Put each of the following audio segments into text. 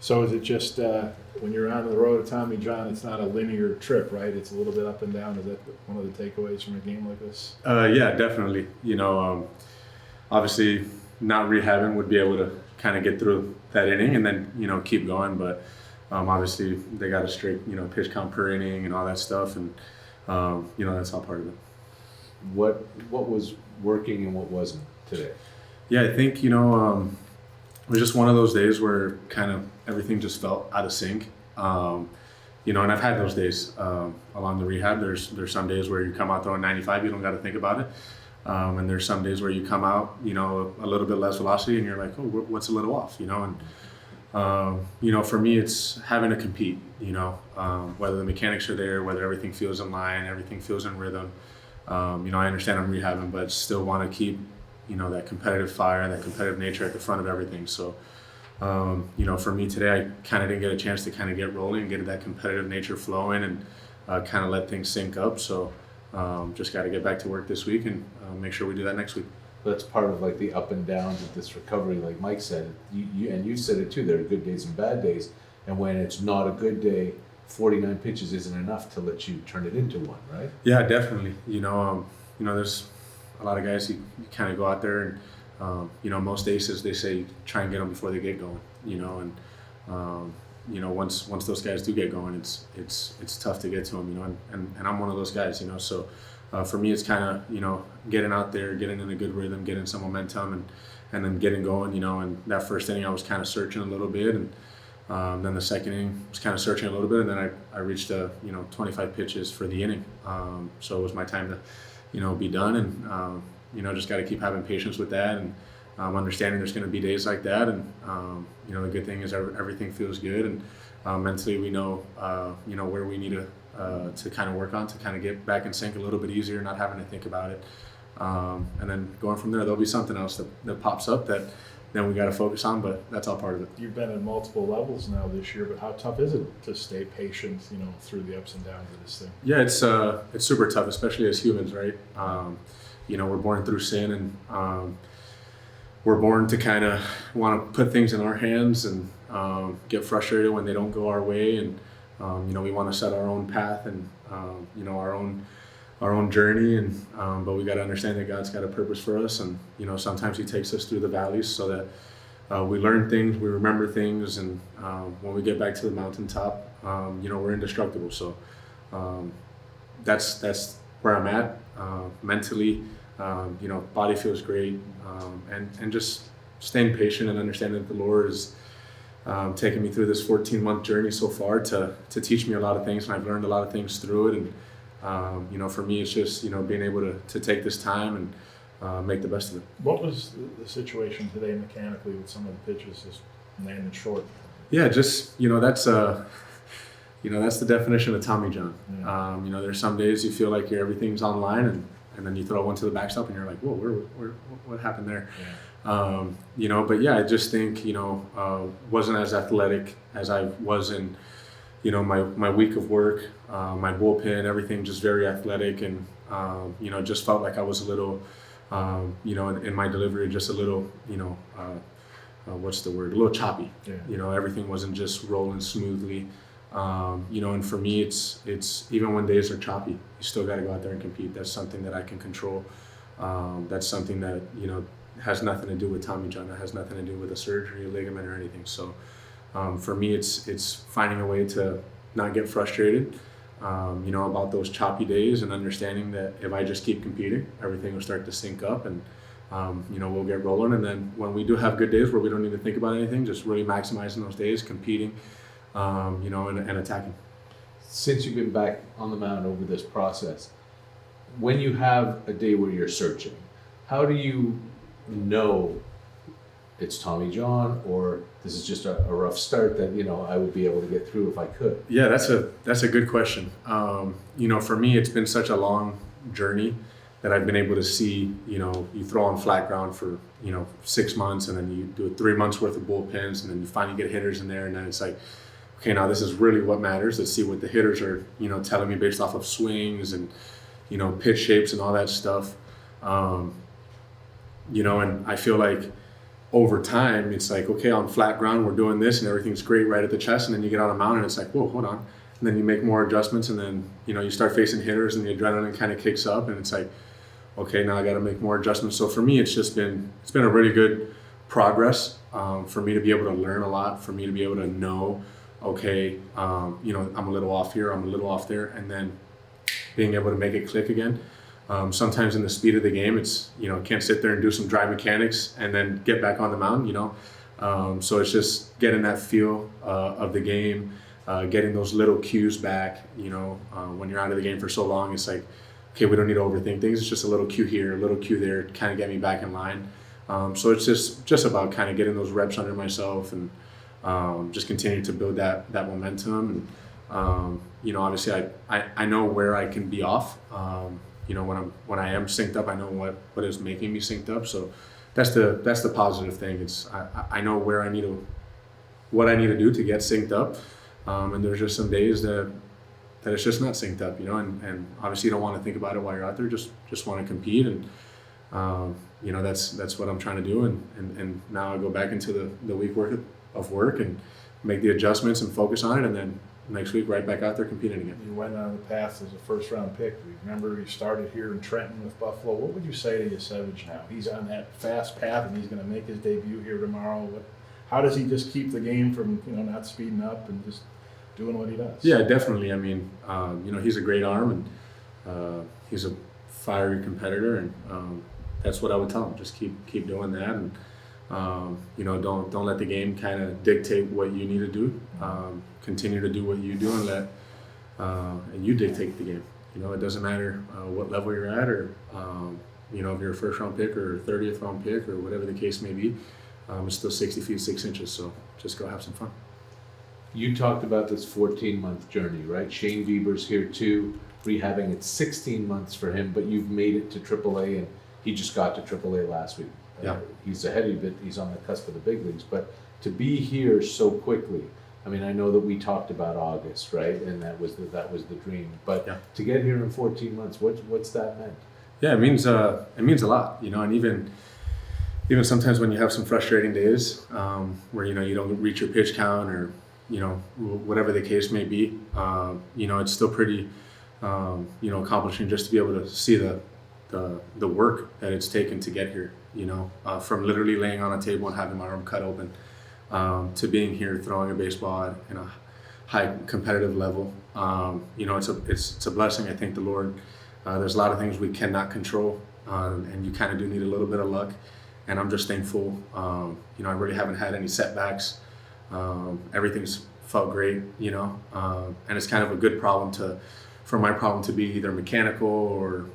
So is it just when you're on the road to Tommy John, it's not a linear trip, right? It's a little bit up and down. Is that one of the takeaways from a game like this? Yeah, definitely. Obviously, not rehabbing would be able to kind of get through that inning and then keep going. But obviously, they got a strict pitch count per inning and all that stuff, and that's all part of it. What was working and what wasn't today? Yeah, I think it was just one of those days where kind of everything just felt out of sync. And I've had those days along the rehab. There's some days where you come out throwing 95, you don't got to think about it. And there's some days where you come out, a little bit less velocity, and you're like, oh, what's a little off, And for me, it's having to compete. Whether the mechanics are there, whether everything feels in line, everything feels in rhythm. I understand I'm rehabbing, but still want to keep, that competitive fire, that competitive nature at the front of everything. So. For me today, I kind of didn't get a chance to kind of get rolling and get that competitive nature flowing and kind of let things sync up. So just got to get back to work this week and make sure we do that next week. That's part of like the up and downs of this recovery, like Mike said. You said it too. There are good days and bad days, and when it's not a good day, 49 pitches isn't enough to let you turn it into one, right? Yeah, definitely. There's a lot of guys you kind of go out there and. Most aces, they say try and get them before they get going. Once those guys do get going, it's tough to get to them. And I'm one of those guys. So for me, it's kind of getting out there, getting in a good rhythm, getting some momentum, and then getting going. And that first inning, I was kind of searching a little bit, and then the second inning was kind of searching a little bit, and then I reached 25 pitches for the inning. So it was my time to be done, and just got to keep having patience with that and understanding there's going to be days like that. And, the good thing is everything feels good. And mentally we know, where we need to kind of work on to kind of get back in sync a little bit easier, not having to think about it. And then going from there, there'll be something else that pops up that then we got to focus on, but that's all part of it. You've been at multiple levels now this year, but how tough is it to stay patient, through the ups and downs of this thing? Yeah, it's super tough, especially as humans, right? We're born through sin, and we're born to kind of want to put things in our hands and get frustrated when they don't go our way, and we want to set our own path and our own journey, and but we got to understand that God's got a purpose for us, and sometimes He takes us through the valleys so that we learn things, we remember things, and when we get back to the mountaintop, we're indestructible. So that's where I'm at mentally. Body feels great, and just staying patient and understanding that the Lord is taking me through this 14-month journey so far to teach me a lot of things, and I've learned a lot of things through it. And for me, it's just being able to take this time and make the best of it. What was the situation today mechanically with some of the pitches just landing short? Yeah, just that's the definition of Tommy John. Yeah. There's some days you feel like everything's online, and then you throw one to the backstop and you're like, whoa, what happened there? Yeah. But yeah, I just think, wasn't as athletic as I was in, my week of work, my bullpen, everything just very athletic, and, just felt like I was a little, in my delivery, just a little, what's the word? A little choppy. Yeah. Everything wasn't just rolling smoothly. And for me, it's even when days are choppy, you still got to go out there and compete. That's something that I can control. That's something that, has nothing to do with Tommy John. It has nothing to do with a surgery, a ligament, or anything. So for me, it's finding a way to not get frustrated, about those choppy days, and understanding that if I just keep competing, everything will start to sync up, and we'll get rolling. And then when we do have good days where we don't need to think about anything, just really maximizing those days, competing, and attacking. Since you've been back on the mound over this process, when you have a day where you're searching, how do you know it's Tommy John, or this is just a rough start that I would be able to get through if I could? Yeah, that's a good question. For me, it's been such a long journey that I've been able to see. You throw on flat ground for 6 months, and then you do 3 months worth of bullpens, and then you finally get hitters in there, and then it's like, okay, now this is really what matters. Let's see what the hitters are telling me based off of swings and pitch shapes and all that stuff. And I feel like over time, it's like, okay, on flat ground, we're doing this and everything's great right at the chest. And then you get on a mound and it's like, whoa, hold on. And then you make more adjustments and then, you start facing hitters and the adrenaline kind of kicks up and it's like, okay, now I got to make more adjustments. So for me, it's been a really good progress for me to be able to learn a lot, for me to be able to know, okay, I'm a little off here, I'm a little off there, and then being able to make it click again. Sometimes in the speed of the game, it's, can't sit there and do some dry mechanics and then get back on the mound, So it's just getting that feel of the game, getting those little cues back, when you're out of the game for so long, it's like, okay, we don't need to overthink things. It's just a little cue here, a little cue there, to kind of get me back in line. So it's just about kind of getting those reps under myself and just continue to build that momentum. And, obviously I know where I can be off. When I am synced up, I know what is making me synced up. So that's the positive thing. It's I know what I need to do to get synced up. And there's just some days that it's just not synced up, and obviously you don't want to think about it while you're out there. Just want to compete, and that's what I'm trying to do. And now I go back into the week of work and make the adjustments and focus on it, and then next week right back out there competing again. You went on the path as a first-round pick. Remember, you started here in Trenton with Buffalo. What would you say to Yasevich now? He's on that fast path, and he's going to make his debut here tomorrow. How does he just keep the game from not speeding up and just doing what he does? Yeah, definitely. I mean, he's a great arm, and he's a fiery competitor, and that's what I would tell him. Just keep doing that, and don't let the game kind of dictate what you need to do. Continue to do what you do and and you dictate the game. It doesn't matter what level you're at, or if you're a first round pick or 30th round pick or whatever the case may be. It's still 60 feet 6 inches, so just go have some fun. You talked about this 14-month journey, right? Shane Bieber's here too, rehabbing. It's 16 months for him, but you've made it to AAA, and he just got to AAA last week. Yeah. He's ahead of it. He's on the cusp of the big leagues, but to be here so quickly. I mean, I know that we talked about August, right? And that was the dream. But yeah. To get here in 14 months, what's that meant? Yeah, it means a lot, and even sometimes when you have some frustrating days where you don't reach your pitch count or whatever the case may be, it's still pretty accomplishing just to be able to see the work that it's taken to get here. From literally laying on a table and having my arm cut open. To being here throwing a baseball at a high competitive level. It's a blessing. I thank the Lord. There's a lot of things we cannot control, and you kind of do need a little bit of luck. And I'm just thankful. I really haven't had any setbacks. Everything's felt great. And it's kind of a good problem for my problem to be either mechanical or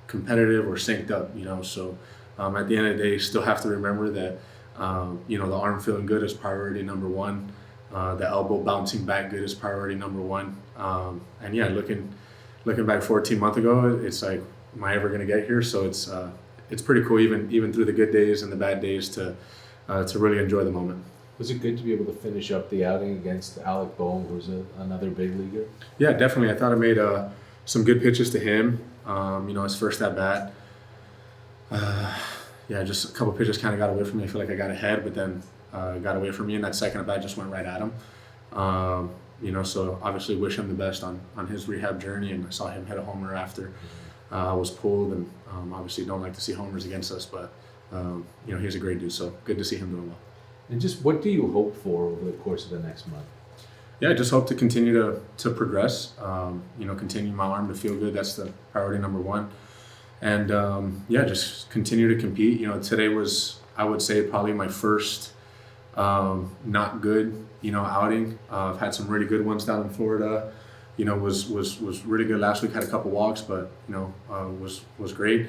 competitive or synced up. So at the end of the day, still have to remember that. The arm feeling good is priority number one. The elbow bouncing back good is priority number one. And yeah, looking back 14 months ago, it's like, am I ever going to get here? So it's pretty cool, even through the good days and the bad days, to really enjoy the moment. Was it good to be able to finish up the outing against Alek Manoah, who's another big leaguer? Yeah, definitely. I thought I made some good pitches to him. His first at bat. Yeah, just a couple pitches kind of got away from me. I feel like I got ahead, but then got away from me, and that second at bat just went right at him. So obviously wish him the best on his rehab journey, and I saw him hit a homer after I was pulled, and obviously don't like to see homers against us, but he's a great dude, so good to see him doing well. And just what do you hope for over the course of the next month? Yeah, I just hope to continue to progress, continue my arm to feel good. That's the priority number one. And just continue to compete. Today was, I would say, probably my first not good, outing. I've had some really good ones down in Florida. Was really good last week. Had a couple walks, but was great.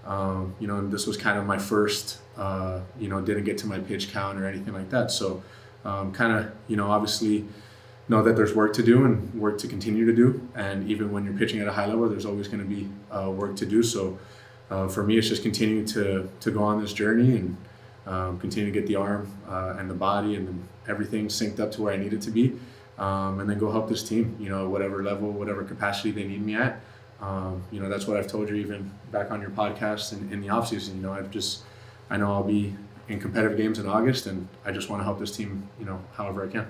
And this was kind of my first. Didn't get to my pitch count or anything like that. So obviously know that there's work to do and work to continue to do. And even when you're pitching at a high level, there's always going to be work to do. So for me, it's just continuing to go on this journey and continue to get the arm and the body and everything synced up to where I need it to be. And then go help this team, whatever level, whatever capacity they need me at. That's what I've told you even back on your podcast in the off season. I know I'll be in competitive games in August, and I just want to help this team, you know, however I can.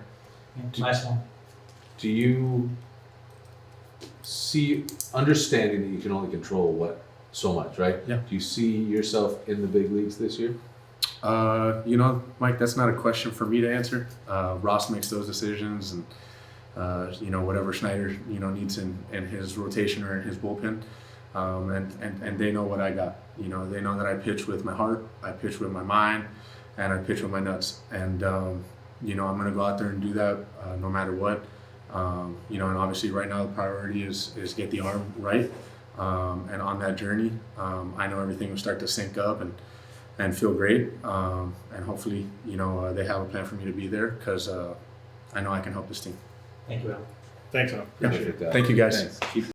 Last one. Do you see, understanding that you can only control so much, right? Yeah. Do you see yourself in the big leagues this year? You know, Mike, that's not a question for me to answer. Ross makes those decisions, and you know, whatever Schneider, you know, needs in his rotation or in his bullpen, and they know what I got. You know, they know that I pitch with my heart, I pitch with my mind, and I pitch with my nuts. And you know, I'm gonna go out there and do that no matter what. You know, and obviously right now the priority is get the arm right, and on that journey, I know everything will start to sync up and feel great, and hopefully, you know, they have a plan for me to be there, because I know I can help this team. Thank you, Al. Thanks, Al. Yeah. Appreciate that. Thank you, guys. Thanks. Keep